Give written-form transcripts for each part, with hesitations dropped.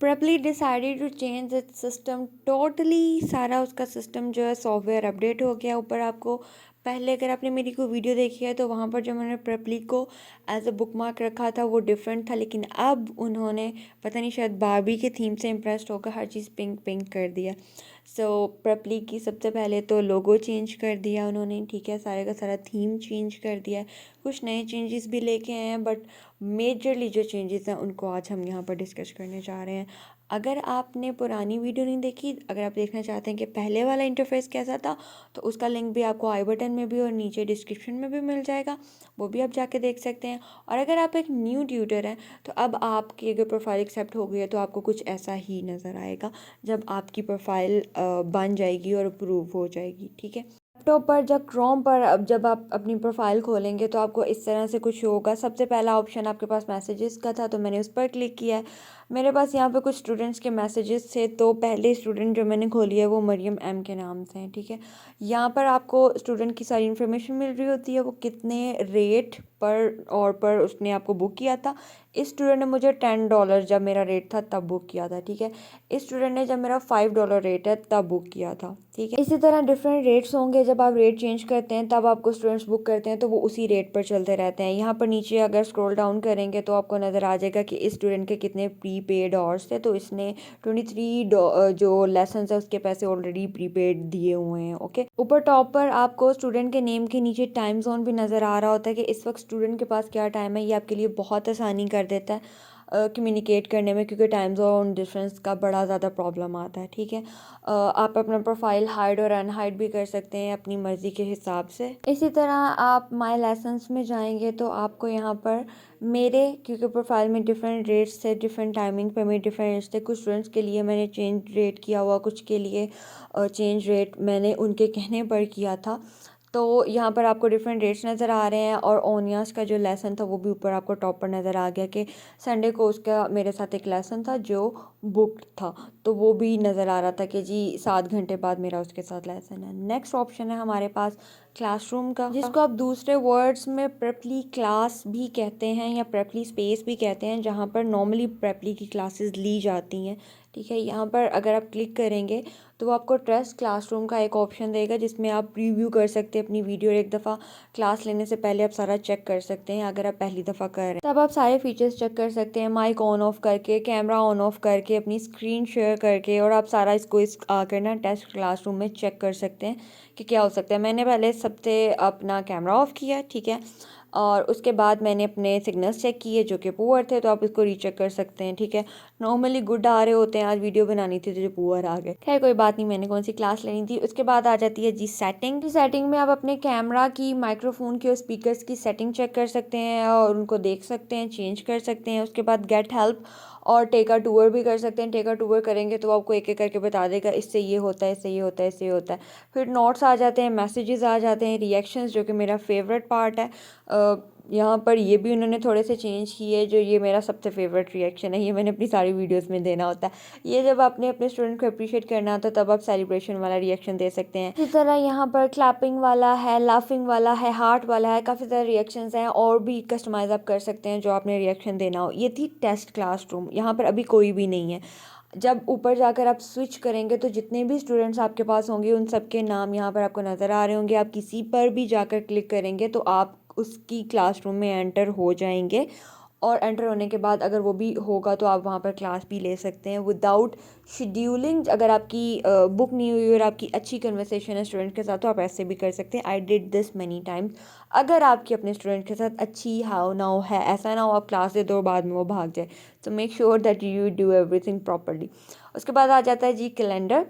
Preply decided to change its system totally। सारा उसका system जो है सॉफ्टवेयर अपडेट हो गया। ऊपर आपको पहले अगर आपने मेरी कोई वीडियो देखी है तो वहाँ पर जो मैंने प्रेपली को एज अ बुकमार्क रखा था वो डिफरेंट था, लेकिन अब उन्होंने पता नहीं शायद बारबी के थीम से इम्प्रेस्ड होकर हर चीज़ पिंक पिंक कर दिया। सो प्रेपली की सबसे पहले तो लोगो चेंज कर दिया उन्होंने, ठीक है, सारे का सारा थीम चेंज कर दिया है। कुछ नए चेंजेस भी लेके आए हैं, बट मेजरली जो चेंजेस हैं उनको आज हम यहाँ पर डिस्कस करने जा रहे हैं। अगर आपने पुरानी वीडियो नहीं देखी, अगर आप देखना चाहते हैं कि पहले वाला इंटरफेस कैसा था, तो उसका लिंक भी आपको आई बटन में भी और नीचे डिस्क्रिप्शन में भी मिल जाएगा, वो भी आप जाके देख सकते हैं। और अगर आप एक न्यू ट्यूटर हैं तो अब आपकी अगर प्रोफाइल एक्सेप्ट हो गई है तो आपको कुछ ऐसा ही नज़र आएगा जब आपकी प्रोफाइल बन जाएगी और अप्रूव हो जाएगी, ठीक है। लैपटॉप पर जब क्रोम पर अब जब आप अपनी प्रोफाइल खोलेंगे तो आपको इस तरह से कुछ होगा। सबसे पहला ऑप्शन आपके पास मैसेजेस का था, तो मैंने उस पर क्लिक किया है। मेरे पास यहाँ पे कुछ स्टूडेंट्स के मैसेजेस थे, तो पहले स्टूडेंट जो मैंने खोली है वो मरियम एम के नाम से हैं, ठीक है। यहाँ पर आपको स्टूडेंट की सारी इन्फॉर्मेशन मिल रही होती है, वो कितने रेट पर उसने आपको बुक किया था। इस स्टूडेंट ने मुझे $10 जब मेरा रेट था तब बुक किया था, ठीक है। इस स्टूडेंट ने जब मेरा $5 रेट है तब बुक किया था, ठीक है। इसी तरह डिफरेंट रेट्स होंगे, जब आप रेट चेंज करते हैं तब आपको स्टूडेंट्स बुक करते हैं तो वो उसी रेट पर चलते रहते हैं। यहाँ पर नीचे अगर स्क्रॉल डाउन करेंगे तो आपको नज़र आ जाएगा कि इस स्टूडेंट के कितने प्रीपेड आवर्स थे, तो इसने 23 जो लेसन है उसके पैसे ऑलरेडी प्रीपेड दिए हुए हैं, ओके। ऊपर टॉप पर आपको स्टूडेंट के नेम के नीचे टाइम जोन भी नज़र आ रहा होता है कि इस वक्त स्टूडेंट के पास क्या टाइम है। ये आपके लिए बहुत आसानी कर देता है कम्युनिकेट करने में, क्योंकि टाइम जोन डिफरेंस का बड़ा ज़्यादा प्रॉब्लम आता है, ठीक है। आप अपना प्रोफाइल हाइड और अनहाइड भी कर सकते हैं अपनी मर्ज़ी के हिसाब से। इसी तरह आप माय लेसन्स में जाएंगे तो आपको यहाँ पर मेरे, क्योंकि प्रोफाइल में डिफरेंट रेट्स थे, डिफरेंट टाइमिंग पे मेरे डिफरेंट रेट्स थे। कुछ स्टूडेंट्स के लिए मैंने चेंज रेट किया हुआ, कुछ के लिए चेंज रेट मैंने उनके कहने पर किया था। तो यहाँ पर आपको डिफरेंट रेट्स नज़र आ रहे हैं, और ओनियास का जो लेसन था वो भी ऊपर आपको टॉप पर नज़र आ गया कि संडे को उसका मेरे साथ एक लेसन था जो बुक्ड था, तो वो भी नज़र आ रहा था कि जी 7 घंटे बाद मेरा उसके साथ लेसन है। नेक्स्ट ऑप्शन है हमारे पास क्लासरूम का, जिसको आप दूसरे वर्ड्स में प्रेपली क्लास भी कहते हैं या प्रेपली स्पेस भी कहते हैं, जहाँ पर नॉर्मली प्रेपली की क्लासेस ली जाती हैं, ठीक है। यहाँ पर अगर आप क्लिक करेंगे तो वो आपको ट्रस्ट क्लासरूम का एक ऑप्शन देगा जिसमें आप प्रीव्यू कर सकते हैं अपनी वीडियो, और एक दफ़ा क्लास लेने से पहले आप सारा चेक कर सकते हैं। अगर आप पहली दफ़ा कर रहे हैं तब आप सारे फीचर्स चेक कर सकते हैं, माइक ऑन ऑफ करके, कैमरा ऑन ऑफ करके, अपनी स्क्रीन शेयर करके, और आप सारा इसको आकर ना टेस्ट क्लासरूम में चेक कर सकते हैं कि क्या हो सकता है। मैंने पहले सबसे अपना कैमरा ऑफ किया, ठीक है, और उसके बाद मैंने अपने सिग्नल्स चेक किए जो कि पुअर थे, तो आप इसको रीचेक कर सकते हैं, ठीक है। नॉर्मली गुड आ रहे होते हैं, आज वीडियो बनानी थी तो जो पुअर आ गए, खैर कोई बात नहीं, मैंने कौन सी क्लास लेनी थी। उसके बाद आ जाती है जी सेटिंग। सेटिंग में आप अपने कैमरा की, माइक्रोफोन की और स्पीकर्स की सेटिंग चेक कर सकते हैं और उनको देख सकते हैं, चेंज कर सकते हैं। उसके बाद गेट हेल्प और टेक अ टूर भी कर सकते हैं। टेक अ टूर करेंगे तो आपको एक एक करके बता देगा इससे ये होता है, इससे ये होता है, इससे ये होता है। फिर नोट्स आ जाते हैं, मैसेजेस आ जाते हैं, रिएक्शंस जो कि मेरा फेवरेट पार्ट है। यहाँ पर ये भी उन्होंने थोड़े से चेंज किए, जो ये मेरा सबसे फेवरेट रिएक्शन है, ये मैंने अपनी सारी वीडियोस में देना होता है। ये जब आपने अपने स्टूडेंट को अप्रिशिएट करना होता है तब आप सेलिब्रेशन वाला रिएक्शन दे सकते हैं। इसी तरह यहाँ पर क्लैपिंग वाला है, लाफिंग वाला है, हार्ट वाला है, काफ़ी सारे रिएक्शंस हैं, और भी कस्टमाइज आप कर सकते हैं जो आपने रिएक्शन देना हो। ये थी टेस्ट क्लासरूम, यहाँ पर अभी कोई भी नहीं है। जब ऊपर जाकर आप स्विच करेंगे तो जितने भी स्टूडेंट्स आपके पास होंगे उन सब के नाम यहाँ पर आपको नज़र आ रहे होंगे। आप किसी पर भी जाकर क्लिक करेंगे तो आप उसकी क्लासरूम में एंटर हो जाएंगे, और एंटर होने के बाद अगर वो भी होगा तो आप वहाँ पर क्लास भी ले सकते हैं विदाउट शेड्यूलिंग। अगर आपकी बुक नहीं हुई और आपकी अच्छी कन्वर्सेशन है स्टूडेंट के साथ तो आप ऐसे भी कर सकते हैं। I did this many times. अगर आपकी अपने स्टूडेंट के साथ अच्छी हाउ नाउ है, ऐसा ना हो आप क्लास दे दो और बाद में वो भाग जाए, तो make sure that you do everything properly. उसके बाद आ जाता है जी कैलेंडर।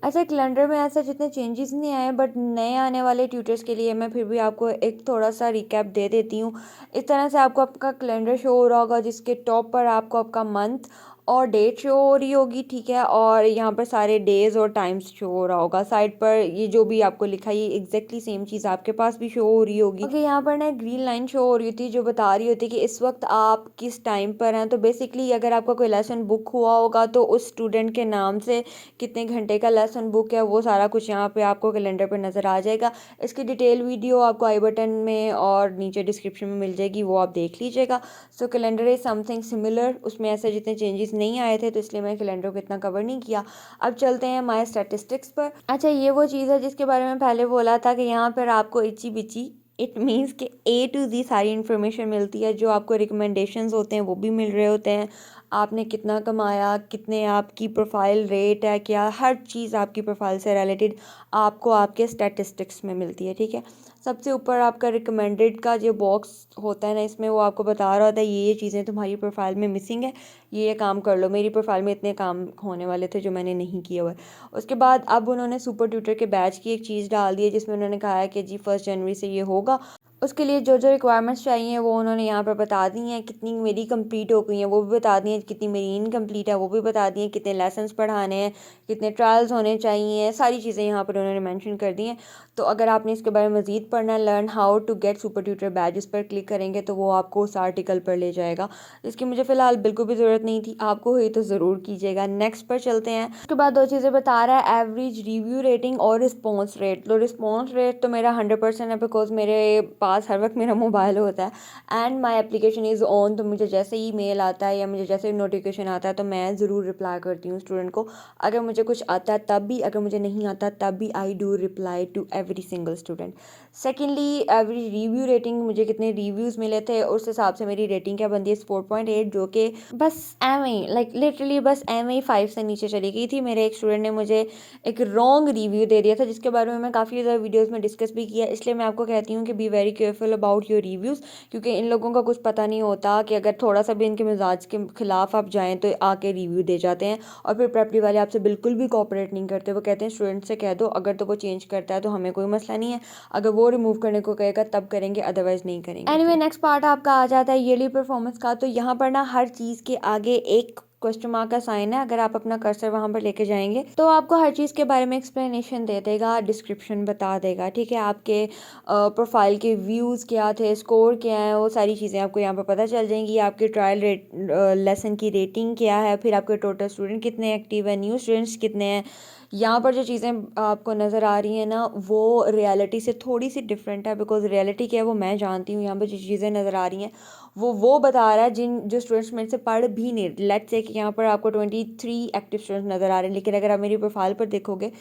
अच्छा, कैलेंडर में ऐसा जितने चेंजेस नहीं आए, बट नए आने वाले ट्यूटर्स के लिए मैं फिर भी आपको एक थोड़ा सा रिकैप दे देती हूँ। इस तरह से आपको आपका कैलेंडर शो हो रहा होगा जिसके टॉप पर आपको आपका मंथ और डेट शो हो रही होगी, ठीक है, और यहाँ पर सारे डेज और टाइम्स शो हो रहा होगा। साइड पर ये जो भी आपको लिखा है ये एग्जैक्टली सेम चीज़ आपके पास भी शो हो रही होगी। ओके, यहाँ पर ना ग्रीन लाइन शो हो रही थी जो बता रही होती कि इस वक्त आप किस टाइम पर हैं। तो बेसिकली अगर आपका कोई लेसन बुक हुआ होगा तो उस स्टूडेंट के नाम से कितने घंटे का लेसन बुक है वो सारा कुछ यहाँ पे आपको कैलेंडर पे नज़र आ जाएगा। इसकी डिटेल वीडियो आपको आई बटन में और नीचे डिस्क्रिप्शन में मिल जाएगी, वो आप देख लीजिएगा। सो कैलेंडर इज़ समथिंग सिमिलर, उसमें ऐसे जितने चेंजेस नहीं आए थे, तो इसलिए मैंने कैलेंडर को इतना कवर नहीं किया। अब चलते हैं माय स्टैटिस्टिक्स पर। अच्छा, ये वो चीज़ है जिसके बारे में पहले बोला था कि यहाँ पर आपको इची बिची, इट मीन्स कि A to Z सारी इन्फॉर्मेशन मिलती है। जो आपको रिकमेंडेशंस होते हैं वो भी मिल रहे होते हैं, आपने कितना कमाया, कितने आपकी प्रोफाइल रेट है, क्या हर चीज़ आपकी प्रोफाइल से रिलेटेड आपको आपके स्टैटिस्टिक्स में मिलती है। ठीक है, सबसे ऊपर आपका रिकमेंडेड का जो बॉक्स होता है ना, इसमें वो आपको बता रहा होता है ये चीज़ें तुम्हारी प्रोफाइल में मिसिंग है, ये काम कर लो। मेरी प्रोफाइल में इतने काम होने वाले थे जो मैंने नहीं किए हुए। उसके बाद अब उन्होंने सुपर ट्यूटर के बैच की एक चीज़ डाल दी है, जिसमें उन्होंने कहा है कि जी 1 जनवरी से ये होगा। उसके लिए जो जो रिक्वायरमेंट्स चाहिए वो उन्होंने यहाँ पर बता दी हैं। कितनी मेरी कंप्लीट हो गई हैं वो भी बता दी हैं, कितनी मेरी इनकम्प्लीट है वो भी बता दी हैं, कितने लेसन्स पढ़ाने हैं, कितने ट्रायल्स होने चाहिए, सारी चीज़ें यहाँ पर उन्होंने मेंशन कर दी हैं। तो अगर आपने इसके बारे में मज़ीद पढ़ना है, learn how to get super tutor batch, इस पर क्लिक करेंगे तो वो आपको उस आर्टिकल पर ले जाएगा, जिसकी मुझे फ़िलहाल बिल्कुल भी ज़रूरत नहीं थी। आपको हुई तो ज़रूर कीजिएगा। नेक्स्ट पर चलते हैं। उसके बाद 2 चीज़ें बता रहा है, एवरेज रिव्यू रेटिंग और रिस्पॉन्स रेट। तो रिस्पॉन्स रेट तो मेरा 100% है, बिकॉज मेरे पास हर वक्त मेरा मोबाइल होता है and my application is on. तो मुझे जैसे ही मेल आता है या मुझे जैसे नोटिफिकेशन आता है तो मैं ज़रूर रिप्लाई करती हूँ स्टूडेंट को। अगर मुझे कुछ आता है तब भी, अगर मुझे नहीं आता तब भी, I do reply to every single student. Secondly, average review rating, मुझे कितने रिव्यूज़ मिले थे उस हिसाब से मेरी रेटिंग क्या बनती है 4.8, जो कि बस एम ही लाइक लिटरली बस एम ही 5 से नीचे चली गई थी। मेरे एक स्टूडेंट ने मुझे एक रॉन्ग रिव्यू दे दिया था, जिसके बारे में मैं काफ़ी ज़्यादा वीडियोज़ में डिस्कस भी किया। इसलिए मैं आपको कहती हूँ कि be very careful about your reviews, क्योंकि इन लोगों का कुछ पता नहीं होता कि अगर थोड़ा सा भी इनके मिजाज के खिलाफ आप जाएँ तो आके रिव्यू दे जाते हैं। और फिर प्रेपली वाले आपसे बिल्कुल भी कोऑपरेट नहीं करते। वो कहते हैं स्टूडेंट से कह दो, अगर तो वो चेंज करता है तो हमें कोई मसला नहीं है, अगर वो रिमूव करने को कहेगा तब करेंगे, अदरवाइज नहीं करेंगे। एनीवे, नेक्स्ट पार्ट आपका आ जाता है ईयरली परफॉर्मेंस का। तो यहाँ पर ना हर चीज़ के आगे एक क्वेश्चन मार्क का साइन है। अगर आप अपना कर्सर वहाँ पर लेके जाएंगे तो आपको हर चीज़ के बारे में एक्सप्लेनेशन दे देगा, डिस्क्रिप्शन बता देगा। ठीक है, आपके प्रोफाइल के व्यूज़ क्या थे, स्कोर क्या है, वो सारी चीज़ें आपको यहाँ पर पता चल जाएंगी। आपके ट्रायल रेट लेसन की रेटिंग क्या है, फिर आपके टोटल स्टूडेंट कितने एक्टिव है, न्यू स्टूडेंट्स कितने हैं। यहाँ पर जो चीज़ें आपको नज़र आ रही हैं ना, वो रियलिटी से थोड़ी सी डिफरेंट है, बिकॉज रियलिटी क्या है वो मैं जानती हूँ। यहाँ पर जो चीज़ें नज़र आ रही हैं वो बता रहा है जो स्टूडेंट्स मेरे से पढ़ भी नहीं। लेट्स से कि यहाँ पर आपको 23 एक्टिव स्टूडेंट्स नज़र आ रहे हैं, लेकिन अगर आप मेरी प्रोफाइल पर देखोगे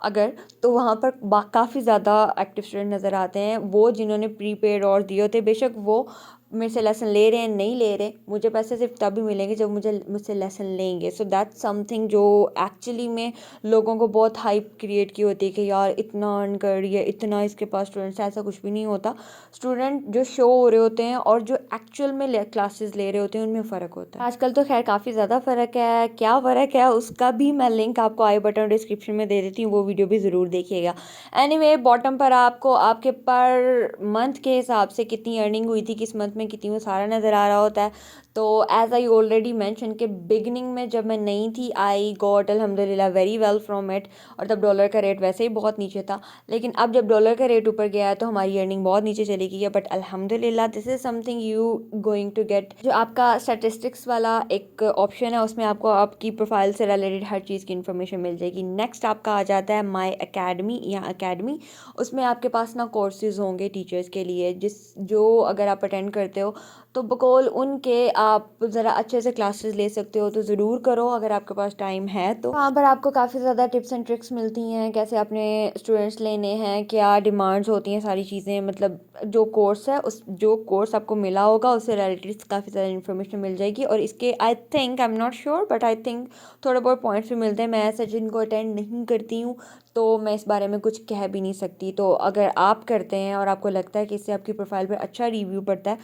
अगर, तो वहाँ पर काफ़ी ज़्यादा एक्टिव स्टूडेंट नज़र आते हैं, वो जिन्होंने प्रीपेड और दिए होते। बेशक वो मेरे से लेसन ले रहे हैं नहीं ले रहे, मुझे पैसे सिर्फ तब भी मिलेंगे जब मुझसे लेसन लेंगे। सो दैट्स समथिंग जो एक्चुअली में लोगों को बहुत हाइप क्रिएट की होती है कि यार इतना अर्न कर रही है, इतना इसके पास स्टूडेंट्स, ऐसा कुछ भी नहीं होता। स्टूडेंट जो शो हो रहे होते हैं और जो एक्चुअल में क्लासेस ले रहे होते हैं उनमें फ़र्क होता है। आजकल तो खैर काफ़ी ज़्यादा फ़र्क है। क्या फ़र्क है उसका भी मैं लिंक आपको आई बटन डिस्क्रिप्शन में दे देती हूँ, वो वीडियो भी ज़रूर देखिएगा। एनीवे, बॉटम पर आपको आपके पर मंथ के हिसाब से कितनी अर्निंग हुई थी, किस मंथ में कितनी, वो सारा नज़र आ रहा होता है। तो एज़ आई ऑलरेडी मैंशन के बिगनिंग में जब मैं नई थी, आई गॉट अल्हम्दुलिल्लाह वेरी वेल फ्रॉम इट। और तब डॉलर का रेट वैसे ही बहुत नीचे था, लेकिन अब जब डॉलर का रेट ऊपर गया है तो हमारी अर्निंग बहुत नीचे चली गई है। बट अल्हम्दुलिल्लाह this is something you going to get. जो आपका स्टैटिस्टिक्स वाला एक ऑप्शन है, उसमें आपको आपकी प्रोफाइल से रिलेटेड हर चीज़ की इन्फॉर्मेशन मिल जाएगी। नेक्स्ट आपका आ जाता है माई अकेडमी या अकेडमी। उसमें आपके पास ना कोर्सेज होंगे टीचर्स के लिए, जो अगर आप अटेंड करते हो तो बकौल उनके आप ज़रा अच्छे से क्लासेस ले सकते हो, तो ज़रूर करो अगर आपके पास टाइम है। तो वहाँ पर आपको काफ़ी ज़्यादा टिप्स एंड ट्रिक्स मिलती हैं, कैसे अपने स्टूडेंट्स लेने हैं, क्या डिमांड्स होती हैं, सारी चीज़ें। मतलब जो कोर्स है, उस जो कोर्स आपको मिला होगा उससे रिलेटेड काफ़ी ज़्यादा इन्फॉर्मेशन मिल जाएगी। और इसके I think, I am not sure, but I think थोड़े बहुत पॉइंट्स भी मिलते हैं। मैं ऐसा जिनको अटेंड नहीं करती हूँ तो मैं इस बारे में कुछ कह भी नहीं सकती। तो अगर आप करते हैं और आपको लगता है कि इससे आपकी प्रोफाइल पर अच्छा रिव्यू पड़ता है,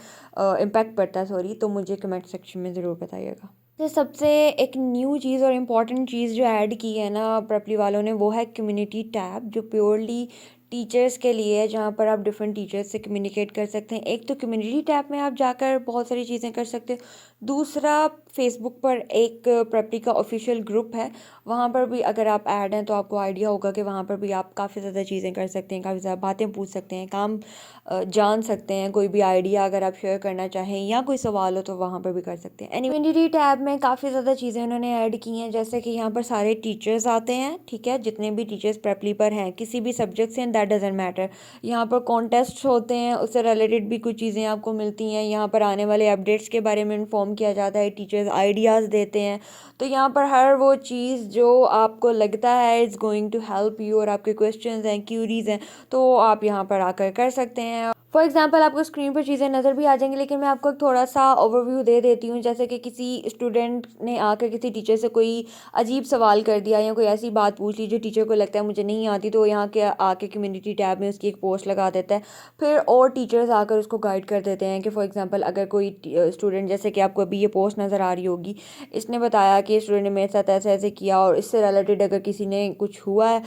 इम्पैक्ट पड़ता है सॉरी, तो मुझे कमेंट सेक्शन में ज़रूर बताइएगा। तो सबसे एक न्यू चीज़ और इम्पॉर्टेंट चीज़ जो ऐड की है ना प्रेपली वालों ने, वो है कम्युनिटी टैब, जो प्योरली टीचर्स के लिए है, जहाँ पर आप डिफरेंट टीचर्स से कम्युनिकेट कर सकते हैं। एक तो कम्युनिटी टैब में आप जाकर बहुत सारी चीज़ें कर सकते हो। दूसरा, फेसबुक पर एक प्रेपली का ऑफिशियल ग्रुप है, वहाँ पर भी अगर आप ऐड हैं तो आपको आइडिया होगा कि वहाँ पर भी आप काफ़ी ज़्यादा चीज़ें कर सकते हैं, काफ़ी ज़्यादा बातें पूछ सकते हैं, काम जान सकते हैं। कोई भी आइडिया अगर आप शेयर करना चाहें या कोई सवाल हो तो वहाँ पर भी कर सकते हैं। कम्युनिटी टैब में काफ़ी ज़्यादा चीज़ें उन्होंने ऐड की हैं, जैसे कि यहाँ पर सारे टीचर्स आते हैं। ठीक है, जितने भी टीचर्स प्रेपली पर हैं किसी भी सब्जेक्ट से, दैट डजेंट मैटर। यहाँ पर कॉन्टेस्ट होते हैं, उससे रिलेटेड भी कुछ चीज़ें आपको मिलती हैं। यहाँ पर आने वाले अपडेट्स के बारे में इन्फॉर्म किया जाता है, टीचर्स आइडियाज़ देते हैं। तो यहाँ पर हर वो चीज़ जो आपको लगता है is going to help you, और आपके क्वेश्चंस हैं, क्यूरीज़ हैं, तो आप यहाँ पर आकर कर सकते हैं। फॉर एग्जांपल आपको स्क्रीन पर चीज़ें नज़र भी आ जाएंगी, लेकिन मैं आपको थोड़ा सा ओवरव्यू दे देती हूँ। जैसे कि किसी स्टूडेंट ने आकर किसी टीचर से कोई अजीब सवाल कर दिया या कोई ऐसी बात पूछ ली जो टीचर को लगता है मुझे नहीं आती, तो यहाँ के आके कम्युनिटी टैब में उसकी एक पोस्ट लगा देता है। फिर और टीचर्स आकर उसको गाइड कर देते हैं कि फॉर एग्जांपल अगर कोई स्टूडेंट, जैसे कि आपको अभी ये पोस्ट नज़र आ रही होगी, इसने बताया कि स्टूडेंट ने मेरे साथ ऐसे ऐसे किया, और इससे रिलेटेड अगर किसी ने कुछ हुआ है,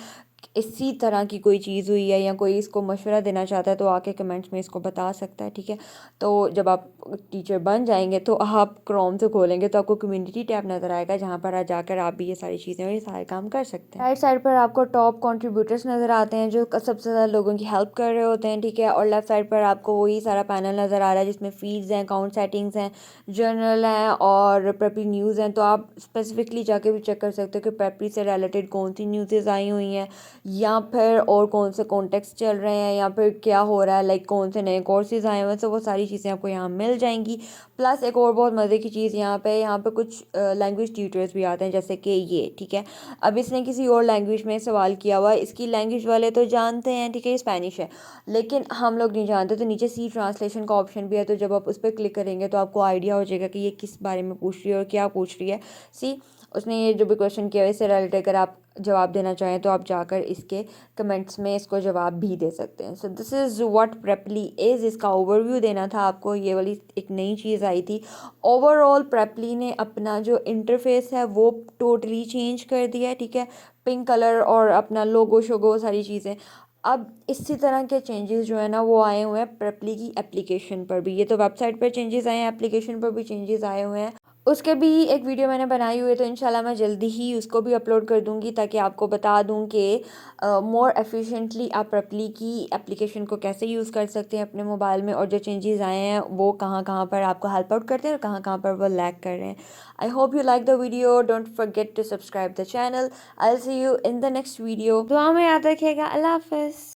इसी तरह की कोई चीज़ हुई है, या कोई इसको मशवरा देना चाहता है, तो आके कमेंट्स में इसको बता सकता है। ठीक है, तो जब आप टीचर बन जाएंगे तो आप क्रोम से खोलेंगे तो आपको कम्युनिटी टैब नज़र आएगा, जहाँ पर जाकर आप भी ये सारी चीज़ें और ये सारे काम कर सकते हैं। राइट साइड पर आपको टॉप कंट्रीब्यूटर्स नज़र आते हैं जो सबसे ज़्यादा लोगों की हेल्प कर रहे होते हैं। ठीक है, और लेफ्ट साइड पर आपको वही सारा पैनल नज़र आ रहा है जिसमें फीड्स हैं, अकाउंट सेटिंग्स हैं, जर्नल हैं और प्रेपरी न्यूज़ हैं। तो आप स्पेसिफिकली जाके भी चेक कर सकते हो कि प्रेपरी से रिलेटेड कौन सी न्यूज़ आई हुई हैं, या फिर और कौन से कॉन्टेक्स्ट चल रहे हैं, या फिर क्या हो रहा है, लाइक कौन से नए कोर्सेज आए हुए हैं। तो वो सारी चीज़ें आपको यहाँ मिल जाएंगी। प्लस एक और बहुत मज़े की चीज़ यहाँ पे कुछ लैंग्वेज ट्यूटर्स भी आते हैं, जैसे कि ये। ठीक है, अब इसने किसी और लैंग्वेज में सवाल किया हुआ है, इसकी लैंग्वेज वाले तो जानते हैं, ठीक है, ये स्पेनिश है, लेकिन हम लोग नहीं जानते। तो नीचे सी ट्रांसलेशन का ऑप्शन भी है, तो जब आप उस पर क्लिक करेंगे तो आपको आइडिया हो जाएगा कि ये किस बारे में पूछ रही है और क्या पूछ रही है। सी उसने ये जो भी क्वेश्चन किया है इससे रिलेटेड अगर आप जवाब देना चाहें तो आप जाकर इसके कमेंट्स में इसको जवाब भी दे सकते हैं। So this is what properly is. इसका ओवरव्यू देना था आपको, ये वाली एक नई चीज़ आई थी। ओवरऑल प्रेपली ने अपना जो इंटरफेस है वो टोटली चेंज कर दिया है। ठीक है, पिंक कलर और अपना लोगो शोगो सारी चीज़ें। अब इसी तरह के चेंजेस जो है ना वो आए हुए हैं प्रेपली की एप्लीकेशन पर भी। ये तो वेबसाइट पर चेंजेस आए हैं, एप्लीकेशन पर भी चेंजेस आए हुए हैं। उसके भी एक वीडियो मैंने बनाई हुई है, तो इंशाल्लाह मैं जल्दी ही उसको भी अपलोड कर दूंगी, ताकि आपको बता दूं कि मोर एफिशिएंटली आप प्रेपली की एप्लीकेशन को कैसे यूज़ कर सकते हैं अपने मोबाइल में, और जो चेंजेस आए हैं वो कहाँ कहाँ पर आपको हेल्प आउट करते हैं और कहाँ कहाँ पर वो लैग कर रहे हैं। I hope you like the video. Don't forget to subscribe the channel. I will see you in the next video. दुआ में याद रखिएगा। अल्लाह हाफिज़।